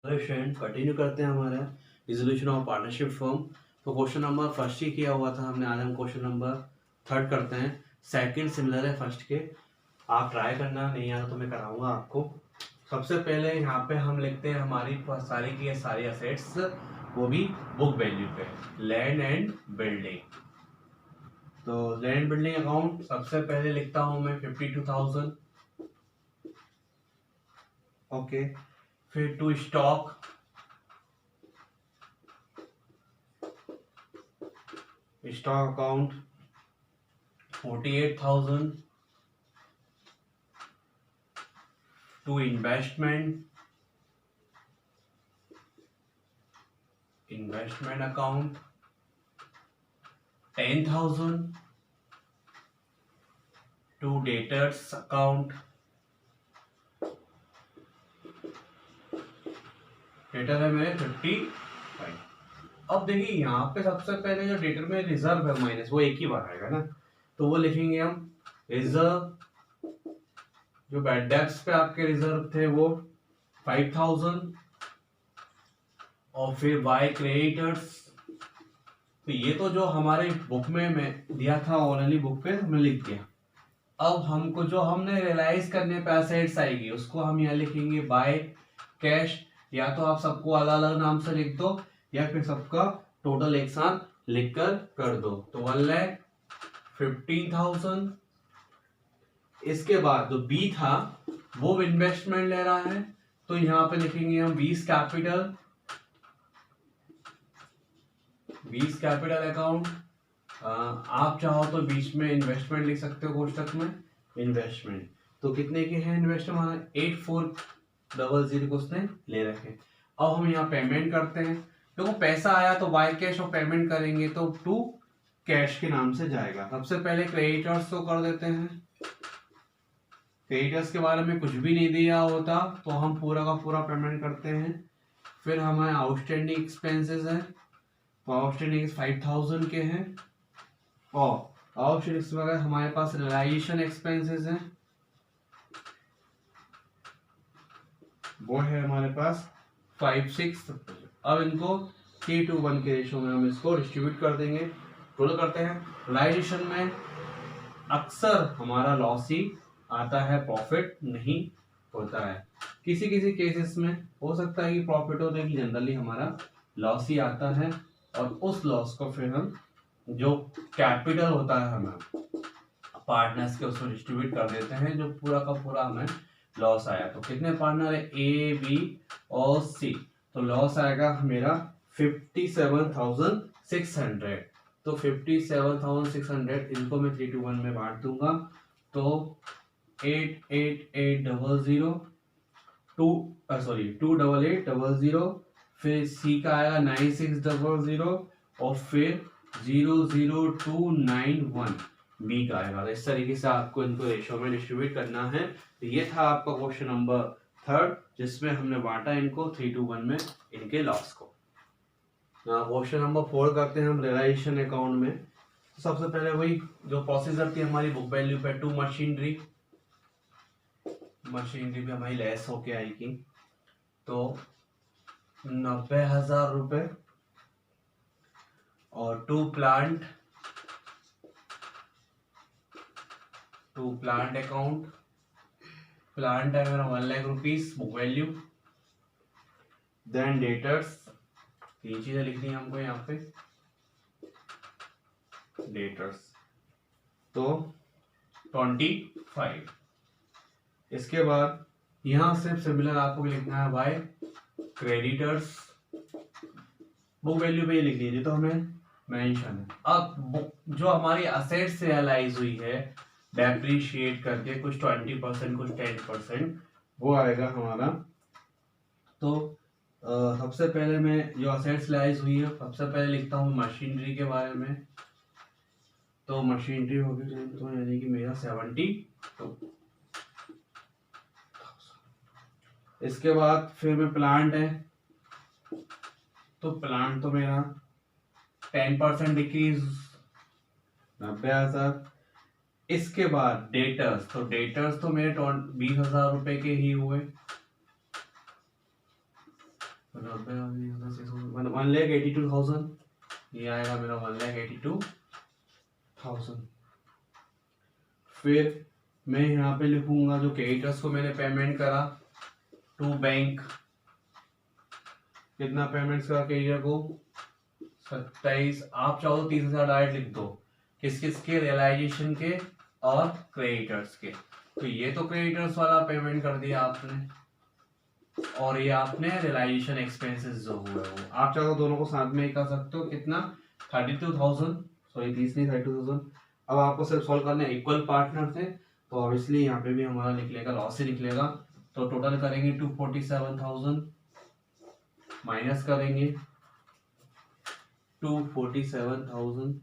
Student continue करते हैं हमारा रिजोल्यूशन ऑफ पार्टनरशिप फर्म। तो क्वेश्चन नंबर फर्स्ट ही किया हुआ था हमने, आज हम क्वेश्चन नंबर थर्ड करते हैं। सेकंड सिमिलर है फर्स्ट के, आप ट्राई करना, नहीं आना तो मैं कराऊंगा आपको। सबसे पहले यहाँ पे हम लिखते हैं हमारी सारी की सारी असेट्स, वो भी बुक वैल्यू पे, लैंड एंड बिल्डिंग। तो लैंड बिल्डिंग अकाउंट सबसे पहले लिखता हूँ मैं 52,000। ओके, फिर to stock account 48,000। To investment account 10,000। To debtors account, debtor है मेरे 55। अब देखिए यहाँ पे सबसे पहले जो डेटर में रिजर्व है माइनस, वो एक ही बार आएगा ना, तो वो लिखेंगे हम रिजर्व। जो बैड डेब्ट्स पे आपके रिजर्व थे वो 5,000, और फिर बाय क्रेडिटर्स। तो ये तो जो हमारे बुक में मैं दिया था ऑलरेडी, बुक पे हमने लिख दिया। अब हमको जो हमने रियलाइज करने पे एसेट्स आएगी उसको हम यहाँ लिखेंगे बाय कैश। या तो आप सबको अलग अलग नाम से लिख दो, या फिर सबका टोटल एक साथ लिखकर कर दो। तो 1,15,000। इसके बाद जो बी था वो इन्वेस्टमेंट ले रहा है, तो यहाँ पे लिखेंगे हम 20 कैपिटल अकाउंट। आप चाहो तो बीच में इन्वेस्टमेंट लिख सकते हो कोष्टक में, इन्वेस्टमेंट। तो कितने के हैं इन्वेस्टमेंट हमारा 8400 को उसने ले रखे। अब हम यहाँ पेमेंट करते हैं, देखो पैसा आया तो बाय कैश और पेमेंट करेंगे तो टू कैश के नाम से जाएगा। सबसे पहले क्रेडिटर्स को कर देते हैं। क्रेडिटर्स के बारे में कुछ भी नहीं दिया होता तो हम पूरा का पूरा पेमेंट करते हैं। फिर हमारे आउटस्टैंडिंग एक्सपेंसेस है, तो आउटस्टैंडिंग 5,000 के हैं। और आउटस्टैंडिंग हमारे पास रियलाइजेशन एक्सपेंसेस हैं, वो है हमारे पास 5,6। अब इनको 3:1 के रेशो में हम इसको डिस्ट्रीब्यूट कर देंगे। टोटल करते हैं। रियलाइजेशन में अक्सर हमारा लॉस ही आता है, प्रॉफिट नहीं होता है। किसी किसी केसेस में हो सकता है कि प्रॉफिट हो, लेकिन जनरली हमारा लॉस ही आता है। और उस लॉस को फिर हम जो कैपिटल होता है हमें पार्टनर्स के, उसको डिस्ट्रीब्यूट कर देते हैं, जो पूरा का पूरा हमें लॉस आया। तो कितने पार्टनर है, ए बी और सी, तो लॉस आएगा मेरा 57,600। तो 57,600 इनको मैं 3:1 में बांट दूंगा। तो 88800 28800, फिर सी का आएगा 9600, और फिर 00291 बी का आएगा। इस तरीके से आपको इनको रेशो में डिस्ट्रीब्यूट करना है। तो ये था आपका क्वेश्चन नंबर थर्ड, जिसमें हमने बांटा इनको 3:1 में इनके लॉस को। क्वेश्चन नंबर 4 करते हैं हम रियलाइजेशन अकाउंट में। तो सबसे पहले वही जो प्रोसीजर थी हमारी बुक वैल्यू पे, टू मशीनरी भी हमारी लेस होके आएगी। तो 90,000 रुपए। और टू प्लांट अकाउंट, प्लांट है मेरा 1 lakh rupees book value. Then debtors, तीन चीजें लिखनी है हमको यहाँ पे, डेटर्स तो 25। इसके बाद यहां से सिमिलर आपको लिखना है बाय क्रेडिटर्स, बुक वैल्यू पे ही लिख लीजिए, तो हमें मेंशन है। अब जो हमारी असेट्स रियलाइज हुई है डेप्रीशिएट करके, कुछ 20%, कुछ 10%, वो आएगा हमारा। तो सबसे पहले मैं जो असेट्स रियलाइज हुई है, सबसे पहले लिखता हूँ मशीनरी के बारे में। तो मशीनरी होगी तो यानी कि मेरा 70। तो इसके बाद फिर में प्लांट है, तो प्लांट तो मेरा 10% डिक्रीज, 90,000। इसके बाद डेटर्स, तो डेटर्स तो मेरे 20,000 रुपए के ही हुए। 1,82,000, ये आएगा मेरा 1,82,000। फिर मैं यहाँ पे लिखूंगा जो क्रेडिटर्स को मैंने पेमेंट करा टू बैंक, कितना पेमेंट्स करा क्रेडिटर को 27। आप चाहो तो 30,000 डायरेक्ट लिख दो, किस किस के, रियलाइजेशन के और क्रेडिटर्स के। तो ये तो क्रेडिटर्स वाला पेमेंट कर दिया आपने, और ये आपने रियलाइजेशन एक्सपेंसेस जो हुए वो आप चाहो दोनों को साथ में ही कर सकते हो। कितना 32,000, सॉरी 30 नहीं 32,000। अब आपको सिर्फ सॉल्व करना है, इक्वल पार्टनर थे तो ऑब्वियसली यहाँ पे भी हमारा निकलेगा लॉस ही निकलेगा। तो टोटल करेंगे 247,000 माइनस करेंगे 247,000,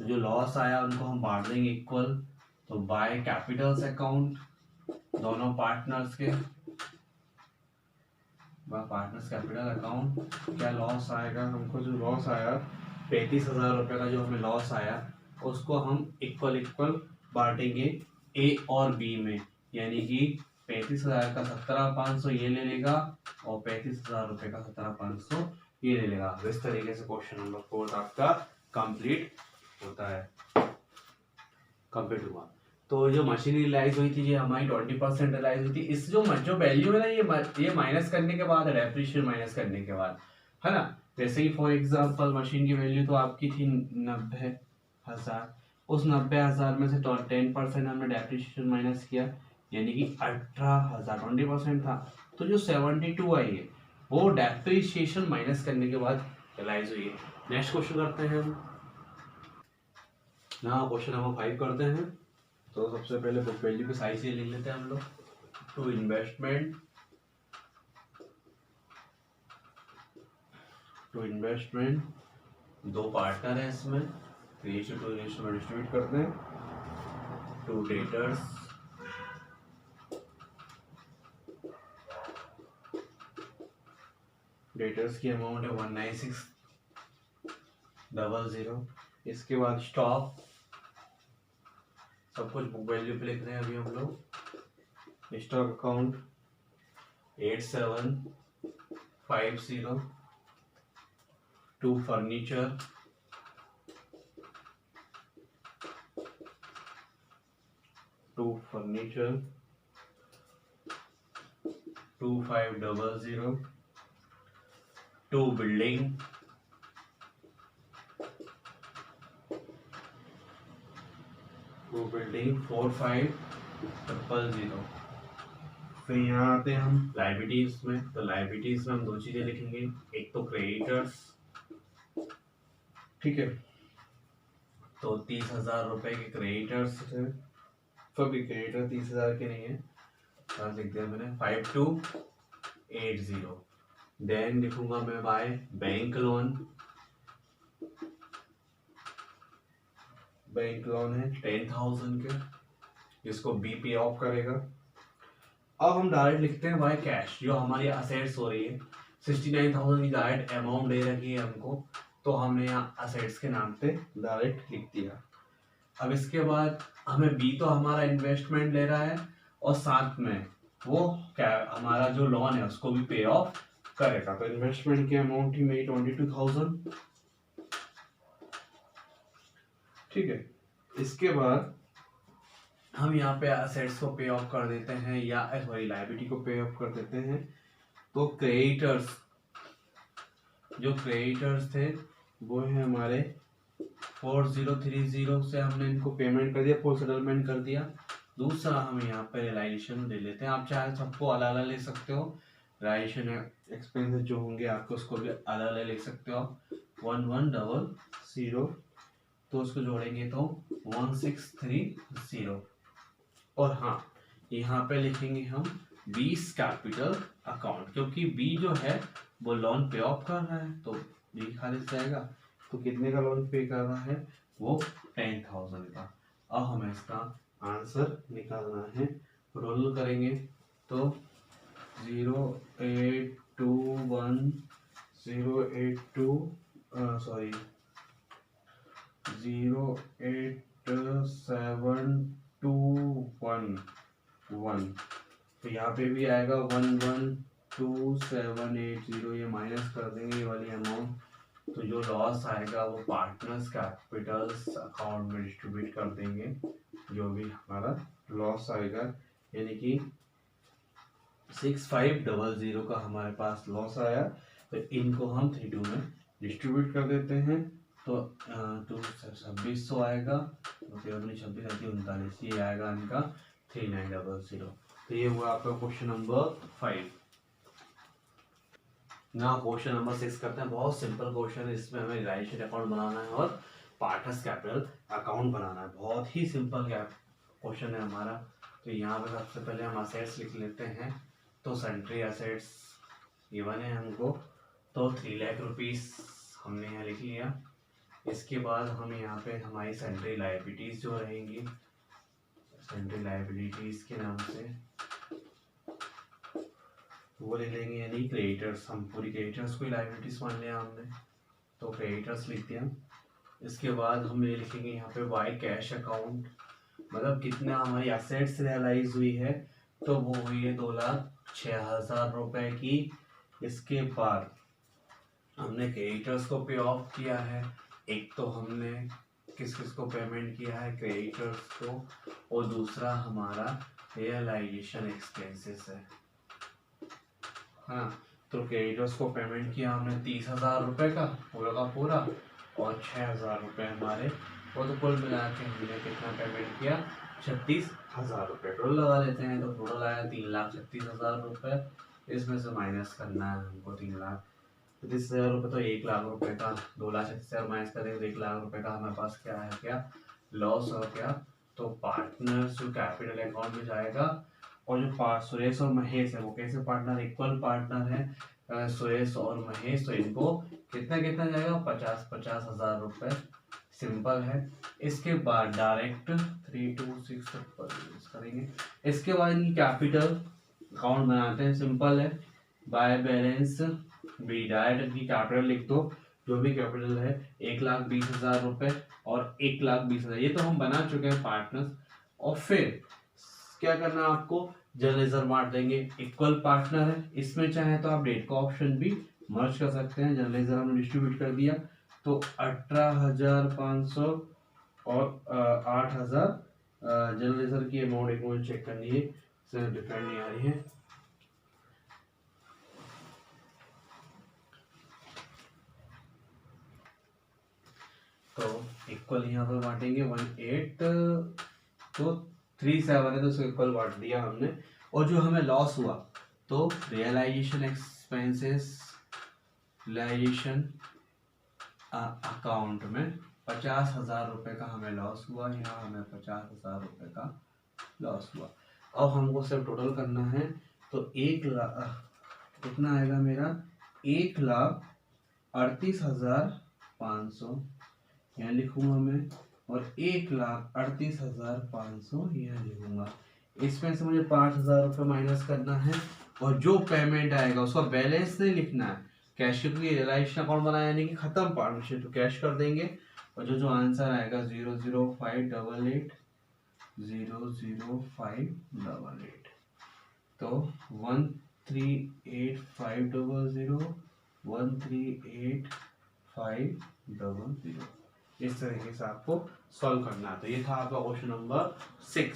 जो लॉस आया उनको हम बांट देंगे इक्वल। तो बाय कैपिटल्स अकाउंट दोनों पार्टनर्स के, पार्टनर्स कैपिटल अकाउंट क्या लॉस आएगा हमको, जो लॉस आया 35,000 रुपये का जो हमें लॉस आया उसको हम इक्वल इक्वल बांटेंगे ए और बी में, यानी कि 35,000 का 17,500 ये ले लेगा और 35,000 रुपये का 17,500 ये ले लेगा। इस तरीके से क्वेश्चन नंबर 4 आपका कंप्लीट होता है, कंप्लीट हुआ। तो जो मशीन रियलाइज हुई थी ये हमारी 20% रियलाइज हुई थी। इस जो वैल्यू है ना ये माइनस करने के बाद, डेप्रिसिएशन माइनस करने के बाद, है ना। जैसे कि फॉर एग्जांपल मशीन की वैल्यू तो आपकी थी 90,000, उस 90,000 में से 10% हमने डेप्रिसिएशन माइनस किया, यानी कि 18,000, 20% था। तो जो 72 आई है वो डेप्रिसिएशन माइनस करने के बाद रियलाइज हुई है। नेक्स्ट क्वेश्चन करते हैं हम ना, क्वेश्चन नंबर 5 करते हैं। तो सबसे पहले बुक वैल्यू पे साइज से लिख लेते हैं हम लोग। टू इन्वेस्टमेंट दो पार्टनर है इसमें, 3:2 रेशियो में डिस्ट्रीब्यूट करते हैं। टू डेटर्स की अमाउंट है 196,000। इसके बाद स्टॉक, सब कुछ बुक वैल्यू पे लिख रहे हैं अभी हम लोग। Stock account 8750। To furniture 2500। To building 4500। फिर यहाँ आते हैं हम लाइबिलिटीज में। तो लाइबिलिटीज में हम दो चीजें लिखेंगे, एक तो क्रेडिटर्स, ठीक है। तो 30,000 रुपए के क्रेडिटर्स थे, सभी क्रेडिटर 30,000 के नहीं है, लिख दिया मैंने 5280। देन लिखूंगा मैं by bank loan, bank loan है 10,000 के, जिसको बी पे ऑफ करेगा। अब हम डायरेक्ट लिखते हैं बाय कैश, जो हमारी असेट्स हो रही है 69,000 की डायरेक्ट अमाउंट दे रखी है हमको, तो हमने यहाँ असेट्स के नाम पे डायरेक्ट लिख दिया। अब इसके बाद हमें बी तो हमारा इन्वेस्टमेंट ले रहा है और साथ में वो क्या हमारा जो लोन है उसको भी पे ऑफ करेगा। तो इन्वेस्टमेंट की अमाउंट ही मेरी 22,000, ठीक है। इसके बाद हम यहाँ पे असेट्स को पे ऑफ कर देते हैं, या सॉरी लायबिलिटी को पे ऑफ कर देते हैं। तो क्रेडिटर्स, जो क्रेडिटर्स थे वो है हमारे 4030 से हमने इनको पेमेंट कर दिया, फुल सेटलमेंट कर दिया। दूसरा हम यहाँ पे रियलाइजेशन ले लेते हैं, आप चाहे सबको अलग अलग ले सकते हो, रियलाइजेशन एक्सपेंसेस जो होंगे आपको उसको भी अलग अलग लिख सकते हो। 1100 तो उसको जोड़ेंगे तो 1630। और हाँ यहाँ पे लिखेंगे हम बीस कैपिटल अकाउंट, क्योंकि बी जो है वो लोन पे ऑफ कर रहा है तो बी खारिज जाएगा। तो कितने का लोन पे कर रहा है वो 10,000 का। अब हमें इसका आंसर निकालना है, रोल करेंगे तो 08721 तो यहाँ पे भी आएगा 1127 6780 ये माइनस कर देंगे ये वाली अमाउंट, तो जो लॉस आएगा वो पार्टनर्स कैपिटल्स अकाउंट में डिस्ट्रीब्यूट कर देंगे, जो भी हमारा लॉस आएगा, यानी कि 6500 का हमारे पास लॉस आया, तो इनको हम 32 में डिस्ट्रीब्यूट कर देते हैं, तो 2600 आएगा, तो 26 ये आएगा इनका 3900। तो ये हुआ आपका क्वेश्चन नंबर 5। ना क्वेश्चन नंबर 6 करते हैं, बहुत सिंपल क्वेश्चन है, इसमें हमें रिलाइजेशन अकाउंट बनाना है और पार्टनर्स कैपिटल अकाउंट बनाना है, बहुत ही सिंपल क्वेश्चन है हमारा। तो यहाँ पे सबसे पहले हम असेट्स लिख लेते हैं, तो सेंट्री असेट्स गिवन है हमको, तो 3 लाख रुपीस हमने यहाँ लिख लिया। इसके बाद हम यहाँ पे हमारी सेंट्री लायबिलिटीज जो रहेंगी, सेंट्री लायबिलिटीज के नाम से वो ले लेंगे, यानी क्रेडिटर्स, हम पूरी क्रेडिटर्स को लायबिलिटीज मान लिया हमने, तो क्रेडिटर्स लिख दिया। इसके बाद हम ये लिखेंगे यहाँ पे वाई कैश अकाउंट, मतलब कितना हमारी एसेट्स रियलाइज हुई है, तो वो हुई है 2,06,000 रुपए की। इसके बाद हमने क्रेडिटर्स को पे ऑफ किया है, एक तो हमने किस किस को पेमेंट किया है, क्रेडिटर्स को, और दूसरा हमारा रियलाइजेशन एक्सपेंसेस है, हाँ। तो क्रेडिटर्स को पेमेंट किया हमने 30,000 रुपये का पूरा का पूरा, और 6,000 रुपये हमारे, वो तो कुल मिला के हमने कितना पेमेंट किया, 36,000 रुपये टोटल लगा लेते हैं, तो टोटल आया 3,36,000 रुपये। इसमें से माइनस करना है हमको 3,36,000 रुपये, तो 1,00,000 रुपये का 2,36,000 माइनस करेंगे तो 1,00,000 रुपये का हमारे पास क्या है, क्या लॉस हो गया। तो पार्टनर्स जो कैपिटल अकाउंट में जाएगा, और जो सुरेश और महेश है वो कैसे पार्टनर, इक्वल पार्टनर है सुरेश और महेश, तो इनको कितना कितना जाएगा, 50,000 रुपये, सिंपल है। इसके बाद डायरेक्ट 326 करेंगे। इसके बाद इनकी कैपिटल अकाउंट बनाते हैं, सिंपल है, बाय बैलेंस बी, डायरेक्ट इनकी कैपिटल लिख दो, जो भी कैपिटल है 1,20,000 रुपये और 1,20,000, ये तो हम बना चुके हैं पार्टनर्स। और फिर क्या करना है आपको, जर्नलिज्म बांट देंगे, इक्वल पार्टनर है, इसमें चाहे तो आप डेट का ऑप्शन भी मर्ज कर सकते हैं। जर्नलिज्म हमने डिस्ट्रीब्यूट कर दिया, तो 18,500 और 8,000 जर्नलिज्म की अमाउंट एक मुझे चेक करनी है, डिफरेंट नहीं आ रही है, तो इक्वल यहाँ पर बांटेंगे 18, तो 37 है, तो उसको इक्वल बांट दिया हमने। और जो हमें लॉस हुआ, तो रियलाइजेशन एक्सपेंसेस, रियलाइजेशन अकाउंट में 50,000 रुपये का हमें लॉस हुआ, यहाँ हमें 50,000 रुपये का लॉस हुआ। अब हमको सिर्फ टोटल करना है, तो 1,00,000 कितना आएगा मेरा, 1,38,500 यहाँ लिखूंगा मैं, और 1,38,500 यहाँ लिखूंगा। इसमें से मुझे 5,000 रुपये माइनस करना है, और जो पेमेंट आएगा उसका बैलेंस नहीं लिखना है, कैश, क्योंकि रियलाइजेशन अकाउंट बनाया यानी कि खत्म पार्टनरशिप, तो कैश कर देंगे। और जो आंसर आएगा 00588, 00588, तो 138,500, 138,500, इस तरीके से आपको सॉल्व करना है। तो ये था आपका क्वेश्चन नंबर 6।